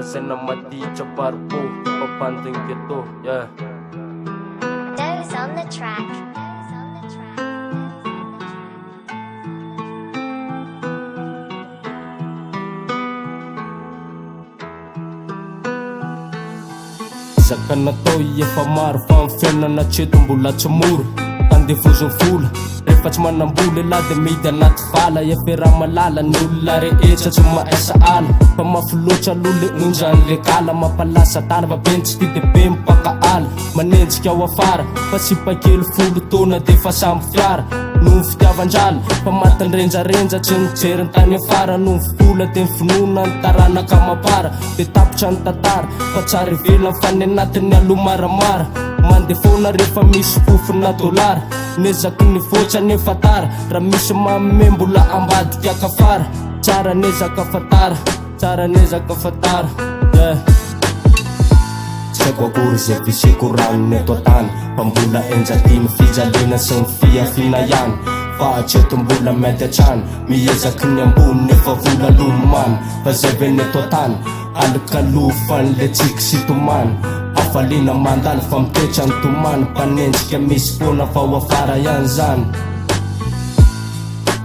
Sena maditra parpo papanding geto, yeah. Those on the track. Zakana tao efa maro fa amin'ny fiainana treto mbola tsy mora andefozony vola rehefa tsy manam-bola elahy de midy anaty vala eferaha malala ny olona rehetra tsy mahaisa ala fa mafy loatra aloha le onjan'le kala mampalasa tana fa beny tsy ty de be mipaka ala manenjika ao afara fa tsy pakely folo taona de fa samby fiara noho fitiavan-drala fa matiny renjarenja tsy nijery ny tany afara noho vola de mifinoana ny taranaka mapara de tapitra ny tantara fa tsara ivelany fa ny anatin'ny aloha maramara mandefona rehefa misy fofona dolara nezaky ny voatra nefa tara raha misy mamme mbola ambadika kafara tsara nezaka fatara tsara nezaka fatara, yeah. Saiko akory zay fisiko ranony eto tany fa mbola enjatiny fijaliana sy ny fiafina ihany fa hatreto mbola mety hatrany miezaky ny ambony nefa vola lomany fa zay ve neto tany alokalofan'le tsiky sy tomany afaliana mandany fa mitoetra ny tomany mpanenjika misy foana fa ho afara ihany zany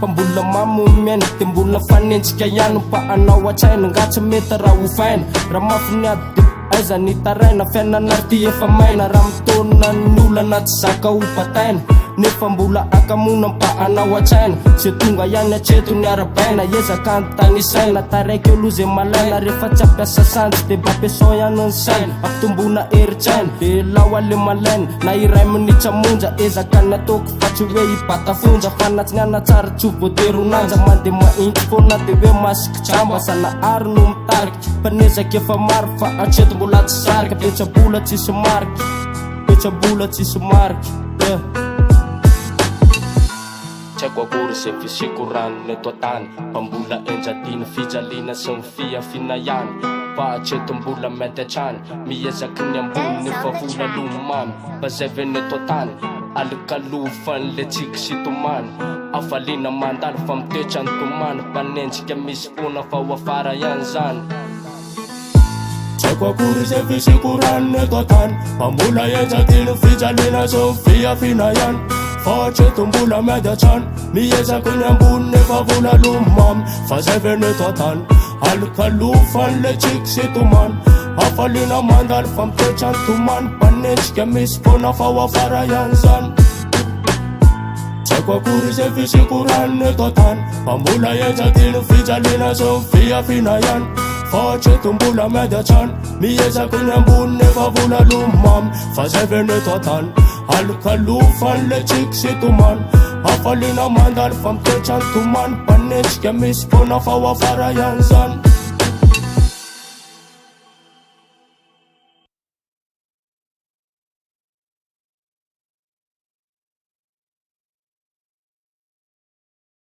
fa mbola mamomiaina de mbola fanenjika ihany mpa anao an-tsaina nga tsy mety raha hofaina raha mafy ny ady de aiza ny taraina fiainana ty efa maina raha mitona ny olana tsy zaka ho bataina nefa mbola akamona mpa anao an-tsaina zay tonga ihany hatreto ny arabaina ezaka ny tany saina taraiky aloha zay malaina rehefa tsy ampiasa sanjy de mba ampiasao ihany ny saina ampitombona eritsaina de lao ale malaina na iray minitra monja ezaka ny ataoko fa tsy hoe hibata fonja fa natsiniana tsara tsy ho voatery honanja mande mainty foana de hoe masiky tramba sanahary no mitariky fa nezaky efa maro fa hatreto mbola tsy sarika petrabola tsisy mariky petrabola tsisy mariky, yeah. Tsaiko akory zay fisiko ranony eto tany fa mbola enjatiny fijaliana sy ny fiafina ihany fa hatreto mbola mety hatrany miezaky ny ambony nefa vola lomamy fa zay ve neto tany alokalofan'le tsiky sy tomany afaliana mandalo fa mitoetra ny tomany mpanenjika misy foana fa ho afara ihany zany Saiko akory zay fisiko ranony eto tany fa mbola enjatiny fijaliana sy ny fiafina ihany fa hatreto mbola mety hatrany miezaky ny ambony nefa vola lomamy fa zay ve neto tany alokalofan'le tsiky sy tomany afaliana mandalo fa mitoetra ny tomany mpanenjika misy foana fa ho afara ihany zany Saiko akory zay fisiko ranony eto tany fa mbola enjatiny fijaliana sy ny fiafina ihany fa hatreto mbola mety hatrany miezaky ny ambony nefa vola lomamy fa zay ve neto tany alokalofan'le tsiky sy tomany afaliana mandalo fa mitoetra ny tomany mpanenjika misy foana fa ho afara ihany zany